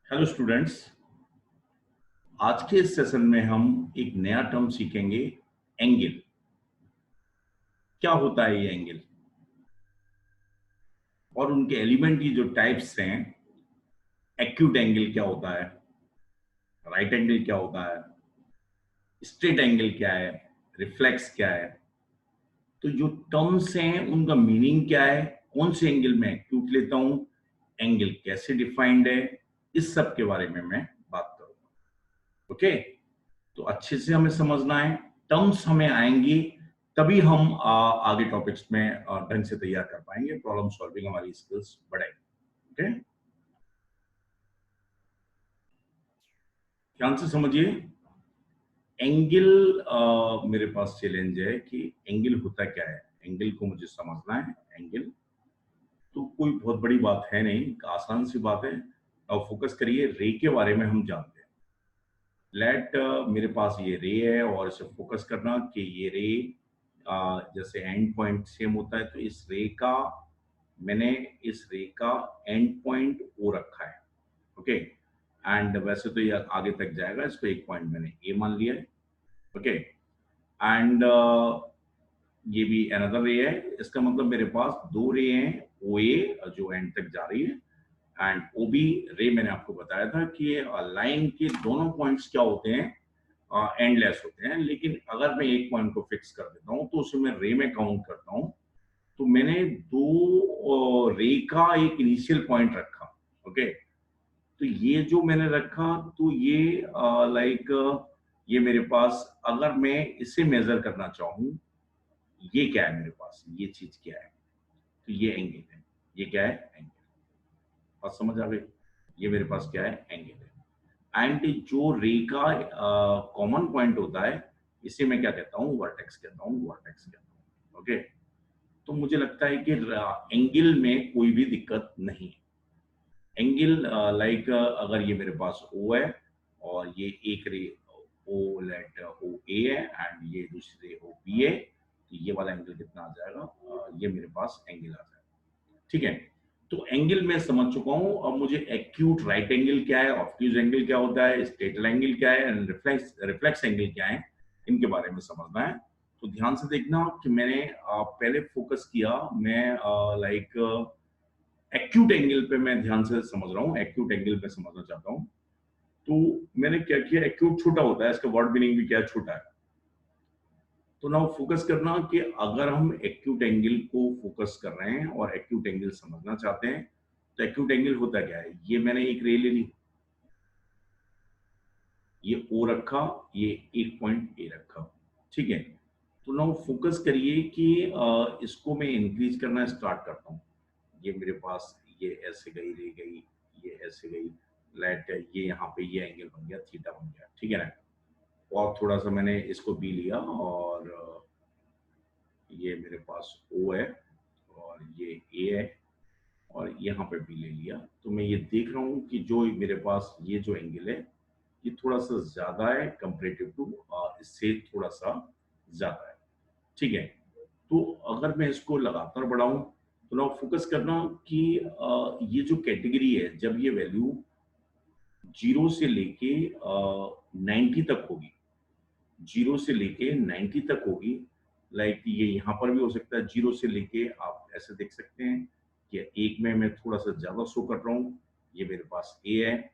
Hello students. आज के इस सेशन में हम एक नया टर्म सीखेंगे, एंगल। क्या होता है ये एंगल और उनके एलिमेंट की जो टाइप्स हैं। एक्यूट एंगल क्या होता है, राइट एंगल क्या होता है, स्ट्रेट एंगल क्या है, रिफ्लेक्स क्या है। तो जो टर्म्स हैं उनका मीनिंग क्या है, कौन से एंगल में एक्यूट लेता हूं, एंगल कैसे डिफाइंड है, इस सब के बारे में मैं बात करूंगा। ओके, तो अच्छे से हमें समझना है, टर्म्स हमें आएंगी तभी हम आगे टॉपिक्स में ढंग से तैयार कर पाएंगे, प्रॉब्लम सॉल्विंग हमारी स्किल्स बढ़ेगी। ओके, ध्यान से समझिए। एंगल, मेरे पास चैलेंज है कि एंगल होता क्या है, एंगल को मुझे समझना है। एंगल तो कोई बहुत बड़ी बात है नहीं, आसान सी बात है। और फोकस करिए, रे के बारे में हम जानते हैं। मेरे पास ये रे है और इसे फोकस करना कि ये रे जैसे एंड पॉइंट सेम होता है, तो मैंने इस रे का एंड पॉइंट ओ रखा है। ओके, एंड वैसे तो ये आगे तक जाएगा, इसको एक पॉइंट मैंने ए मान लिया है। ओके, एंड ये भी अनदर रे है। इसका मतलब मेरे पास दो रे हैं, ओ ए जो एंड तक जा रही है, एंड ओ बी रे। मैंने आपको बताया था कि लाइन के दोनों पॉइंट्स क्या होते हैं, एंडलेस होते हैं। लेकिन अगर मैं एक पॉइंट को फिक्स कर देता हूं तो उसे मैं रे में काउंट करता हूं। तो मैंने दो रे का एक इनिशियल पॉइंट रखा। ओके, तो ये जो मैंने रखा, तो ये लाइक ये मेरे पास, अगर मैं इसे मेजर करना चाहूं, ये क्या है मेरे पास, ये चीज क्या है, तो ये एंगल है। ये क्या है, एंगल। बात समझ आ गई? ये मेरे पास क्या है, एंगल है। एंड जो रे का कॉमन पॉइंट होता है, इसे मैं क्या कहता हूँ, वर्टेक्स कहता हूँ, वर्टेक्स कहता हूँ। ओके, तो मुझे लगता है कि एंगल में कोई भी दिक्कत नहीं है। एंगल लाइक अगर ये मेरे पास ओ है और ये एक रे ओ लेट ओ ए है एंड ये दूसरी रे ओ बी है, तो ये वाला एंगल कितना आ जाएगा, ये मेरे पास एंगल आ जाएगा। ठीक है, तो एंगल मैं समझ चुका हूं। अब मुझे एक्यूट राइट एंगल क्या है, ऑब्ट्यूज एंगल क्या होता है, स्टेटल एंगल क्या है, एंड रिफ्लेक्स एंगल क्या है, इनके बारे में समझना है। तो ध्यान से देखना कि मैंने पहले फोकस किया, मैं लाइक एक्यूट एंगल पे मैं ध्यान से समझ रहा हूँ, एक्यूट एंगल पे समझना चाहता हूँ। तो मैंने क्या किया, एक्यूट छोटा होता है, इसका वर्ड मीनिंग भी क्या है, छोटा है। तो ना फोकस करना कि अगर हम एक्यूट एंगल को फोकस कर रहे हैं और एक्यूट एंगल समझना चाहते हैं, तो एक्यूट एंगल होता क्या है। ये मैंने एक रे ले ली, ये ओ रखा, ये एक पॉइंट ए रखा। ठीक है, तो ना फोकस करिए कि इसको मैं इंक्रीज करना स्टार्ट करता हूँ। ये मेरे पास, ये ऐसे गई, रे गई, ये ऐसे गई, लेट ये यहाँ पे ये एंगल बन गया, थीटा बन गया। ठीक है ना, और थोड़ा सा मैंने इसको बी लिया और ये मेरे पास ओ है और ये ए है और यहाँ पे बी ले लिया। तो मैं ये देख रहा हूँ कि जो मेरे पास ये जो एंगल है, ये थोड़ा सा ज्यादा है कंपेरेटिव टू, इससे थोड़ा सा ज्यादा है। ठीक है, तो अगर मैं इसको लगातार बढ़ाऊं, तो ना फोकस करना कि ये जो कैटेगरी है, जब ये वैल्यू 0 से लेके 90 तक होगी, 0 से लेके 90 तक होगी। लाइक ये यहाँ पर भी हो सकता है, 0 से लेके आप ऐसे देख सकते हैं कि एक में मैं थोड़ा सा ज्यादा शो कर रहा हूँ। ये मेरे पास ए है,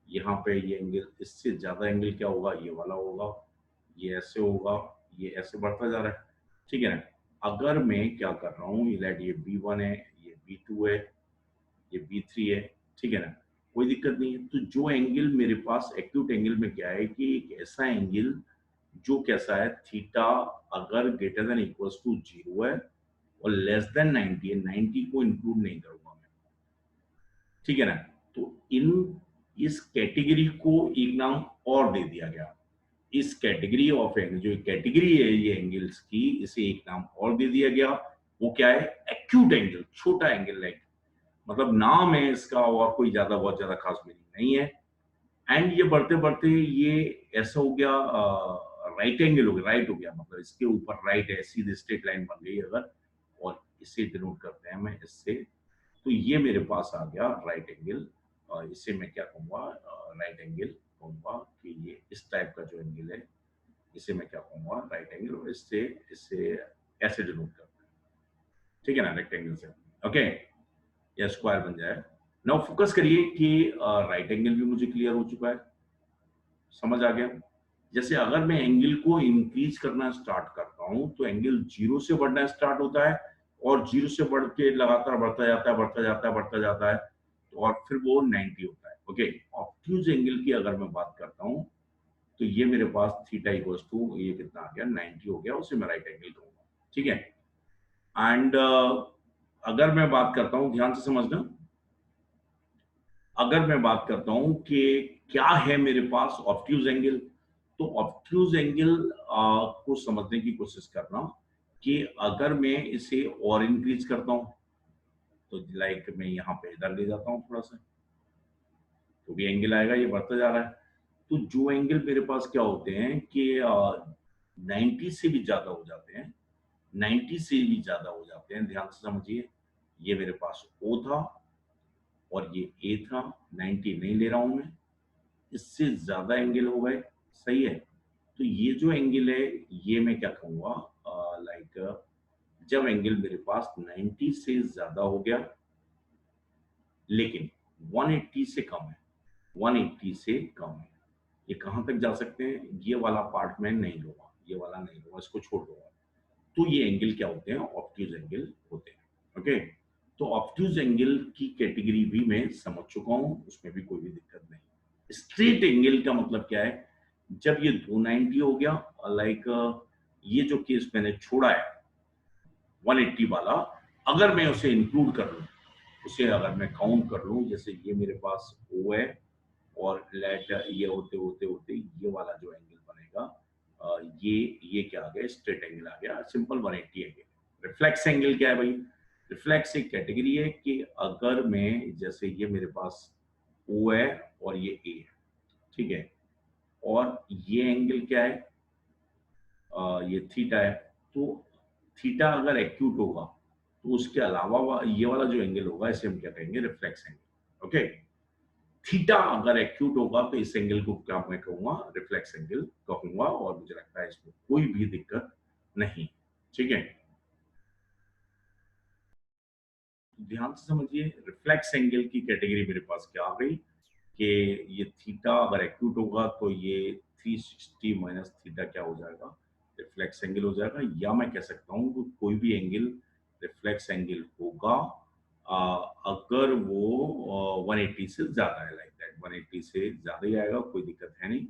यहाँ पे ये एंगल, इससे ज्यादा एंगल क्या होगा, ये वाला होगा, ये ऐसे होगा, ये ऐसे बढ़ता जा रहा है। ठीक है ना, अगर मैं क्या कर रहा हूँ, ये लेट ये B1 है, ये B2 है, ये B3 है। ठीक है ना, कोई दिक्कत नहीं है। तो जो एंगल मेरे पास एक्यूट एंगल में क्या है कि एक ऐसा एंगल जो कैसा है, थीटा अगर ग्रेटर देन इक्वल्स टू 0 है और लेस देन 90 है, 90 को इंक्लूड नहीं करूंगा मैं। ठीक है ना, तो इन इस कैटेगरी को एक नाम और दे दिया गया। इस कैटेगरी ऑफ एंगल, जो कैटेगरी है ये एंगल्स की, इसे एक नाम और दे दिया गया। वो क्या है, एक्यूट एंगल, छोटा एंगल। लाइक मतलब नाम है इसका और कोई ज्यादा बहुत ज्यादा खास मीनिंग नहीं है। एंड ये बढ़ते बढ़ते ये ऐसा हो गया, राइट एंगल हो गया, राइट हो गया, मतलब इसके ऊपर राइट है, सीधी स्ट्रेट लाइन बन गई अगर, और इसे डिनोट करते हैं मैं इससे। तो ये मेरे पास आ गया राइट एंगल इसे मैं क्या कहूँगा, राइट एंगल कहूँगा कि ये इस टाइप का जो एंगल है, इसे मैं क्या कहूँगा, राइट एंगल, और इससे इससे ऐसे डिनोट करते हैं, ठीक है ना, रेक्टेंगल से। ओके, या स्क्वायर बन जाए। नाउ फोकस करिए कि राइट एंगल भी मुझे क्लियर हो चुका है, समझ आ गया। जैसे अगर मैं एंगल को इंक्रीज करना स्टार्ट करता हूं तो एंगल जीरो से बढ़ना स्टार्ट होता है, और जीरो से बढ़ के लगातार बढ़ता जाता है, बढ़ता जाता है, बढ़ता जाता है, तो और फिर वो 90 होता है। ओके, ऑब्ट्यूज एंगल की अगर मैं बात करता हूं तो ये मेरे पास थीटा इक्वल्स टू ये कितना आ गया, 90 हो गया, उसे मैं राइट एंगल कहूंगा, ठीक है। एंड अगर मैं बात करता हूं, ध्यान से समझना, अगर मैं बात करता हूं कि क्या है मेरे पास ऑब्ट्यूज एंगल, तो ऑब्ट्यूज एंगल को समझने की कोशिश करना कि अगर मैं इसे और इंक्रीज करता हूं, तो लाइक मैं यहाँ पे इधर ले जाता हूँ थोड़ा सा, तो भी एंगल आएगा, ये बढ़ता जा रहा है। तो जो एंगल मेरे पास क्या होते हैं कि 90 से भी ज्यादा हो जाते हैं, 90 से भी ज्यादा हो जाते हैं, ध्यान से समझिए। ये मेरे पास ओ था और ये ए था, 90 नहीं ले रहा हूं मैं, इससे ज्यादा एंगल हो गए, सही है। तो ये जो एंगल है, ये मैं क्या कहूंगा, लाइक जब एंगल मेरे पास 90 से ज्यादा हो गया लेकिन 180 से कम है, 180 से कम है, ये कहां तक जा सकते हैं, ये वाला पार्ट मैं नहीं लूंगा, ये वाला नहीं लूंगा, इसको छोड़ दूंगा। तो ये एंगल क्या होते हैं, ऑब्ट्यूज एंगल होते हैं। ओके, तो ऑब्ट्यूज एंगल की कैटेगरी भी मैं समझ चुका हूं, उसमें भी कोई भी दिक्कत नहीं। स्ट्रेट एंगल का मतलब क्या है, जब ये 290 हो गया, लाइक ये जो केस मैंने छोड़ा है 180 वाला, अगर मैं उसे इंक्लूड कर लूं, उसे अगर मैं काउंट कर लूं, जैसे ये मेरे पास ओ है और लेट ये होते होते होते ये वाला जो एंगल बनेगा, ये क्या आ गया, स्ट्रेट एंगल आ गया, सिंपल 180 एंगल। रिफ्लेक्स एंगल क्या है भाई, रिफ्लेक्स एक कैटेगरी है कि अगर मैं, जैसे ये मेरे पास ओ है और ये ए है, ठीक है, और ये एंगल क्या है, ये थीटा है, तो थीटा अगर एक्यूट होगा तो उसके अलावा ये वाला जो एंगल होगा, इसे हम क्या कहेंगे, रिफ्लेक्स एंगल। ओके, थीटा अगर एक्यूट होगा तो इस एंगल को क्या मैं कहूंगा, रिफ्लेक्स एंगल कहूंगा, और मुझे लगता है इसमें कोई भी दिक्कत नहीं, ठीक है। ध्यान से समझिए, रिफ्लेक्स एंगल की कैटेगरी मेरे पास क्या आ गई कि ये थीटा अगर एक्यूट होगा तो ये 360 माइनस थीटा क्या हो जाएगा, रिफ्लेक्स एंगल हो जाएगा। या मैं कह सकता हूँ कि कोई भी एंगल रिफ्लेक्स एंगल होगा अगर वो 180 से ज्यादा है, लाइक दैट 180 से ज्यादा ही आएगा, कोई दिक्कत है नहीं,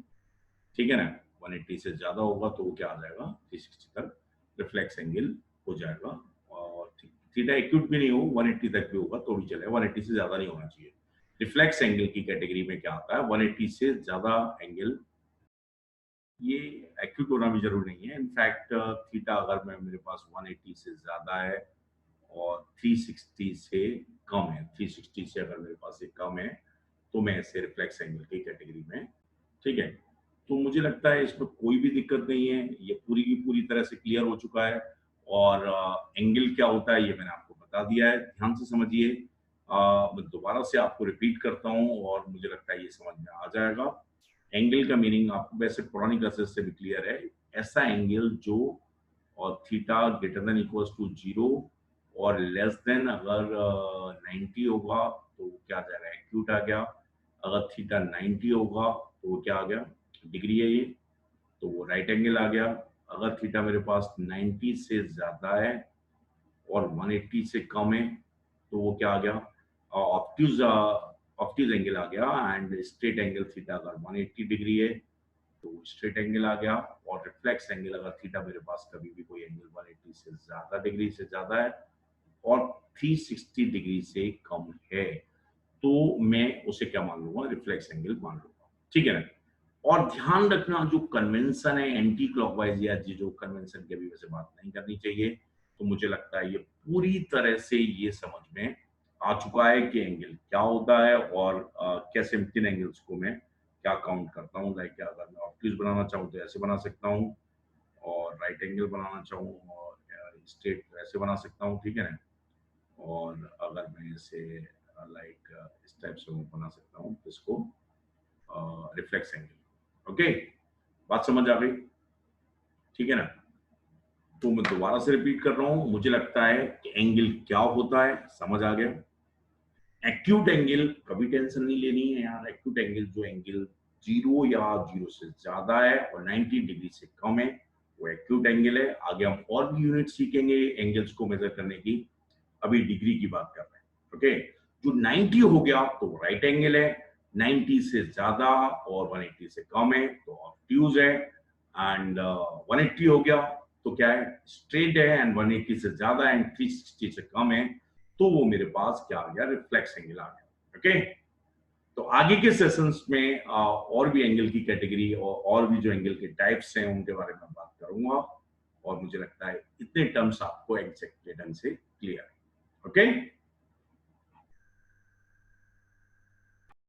ठीक है ना। 180 से ज्यादा होगा तो वो क्या आ जाएगा, 360 तक रिफ्लेक्स एंगल हो जाएगा। और थीटा एक्यूट भी नहीं हो, 180 तक भी होगा तो भी चलेगा, 180 से ज्यादा नहीं होना चाहिए। रिफ्लेक्स एंगल की कैटेगरी में क्या आता है, 180 से ज्यादा एंगल, ये एक्यूट होना भी जरूरी नहीं है। इनफैक्ट थीटा अगर मैं, मेरे पास 180 से ज्यादा है और 360 से कम है, 360 से अगर मेरे पास ये कम है, तो मैं इसे रिफ्लेक्स एंगल की कैटेगरी में, ठीक है। तो मुझे लगता है इसमें कोई भी दिक्कत नहीं है, ये पूरी की पूरी तरह से क्लियर हो चुका है। और एंगल क्या होता है ये मैंने आपको बता दिया है, ध्यान से समझिए। मैं दोबारा से आपको रिपीट करता हूँ और मुझे लगता है ये समझ में आ जाएगा। एंगल का मीनिंग आपको वैसे पुरानी क्लासेस से भी क्लियर है, ऐसा एंगल जो और theta greater than equals to zero और लेस देन अगर 90 होगा तो क्या आ जाएगा, एक्यूट आ गया। अगर थीटा 90 होगा तो वो क्या आ गया, डिग्री है ये, तो वो राइट एंगल आ गया। अगर थीटा मेरे पास 90 से ज्यादा है और 180 से कम है तो वो क्या आ गया, ऑब्ट्यूज ऑब्ट्यूज एंगल आ गया। एंड स्ट्रेट एंगल थीटा अगर 180 डिग्री है तो स्ट्रेट एंगल आ गया। और रिफ्लेक्स एंगल अगर थीटा मेरे पास कभी भी कोई एंगल 180 से ज्यादा डिग्री से ज्यादा है और 360 डिग्री से कम है तो मैं उसे क्या मान लूंगा, रिफ्लेक्स एंगल मान लूंगा, ठीक है ना। और ध्यान रखना जो कन्वेंशन है एंटी क्लॉकवाइज, या जो कन्वेंशन की अभी वैसे बात नहीं करनी चाहिए, तो मुझे लगता है ये पूरी तरह से ये समझ में आ चुका है कि एंगल क्या होता है और कैसे किन एंगल्स को मैं क्या काउंट करता हूँ। लाइक अगर मैं ऑब्ट्यूज बनाना चाहूँ तो ऐसे बना सकता हूँ, और राइट एंगल बनाना चाहूँ और स्ट्रेट ऐसे बना सकता हूँ, ठीक है ना। और अगर मैं इसे लाइक इस टाइप से मैं बना सकता हूँ इसको, रिफ्लेक्स एंगल। ओके, बात समझ आ गई? ठीक है ना? तो मैं दोबारा से रिपीट कर रहा हूं, मुझे लगता है कि एंगल क्या होता है समझ आ गया। एक्यूट एंगल, कभी टेंशन नहीं लेनी है यार। एक्यूट एंगल जो एंगल 0 या 0 से ज्यादा है और 90 डिग्री से कम है, वो एक्यूट एंगल है। आगे हम और भी यूनिट सीखेंगे एंगल्स को मेजर करने की, अभी डिग्री की बात कर रहे हैं। ओके, जो 90 हो गया तो राइट एंगल है, 90 से ज्यादा और 180 से कम है तो ऑब्ट्यूज है, एंड 180 हो गया तो क्या है, स्ट्रेट है, एंड 180 से ज्यादा एंड 360 से कम है तो वो मेरे पास क्या आ गया, रिफ्लेक्स एंगल आ गया। ओके, तो आगे के सेशंस में और भी एंगल की कैटेगरी और भी जो एंगल के टाइप्स हैं उनके बारे में बात करूंगा, और मुझे लगता है इतने टर्म्स आपको एग्जैक्ट ढंग से क्लियर है। ओके।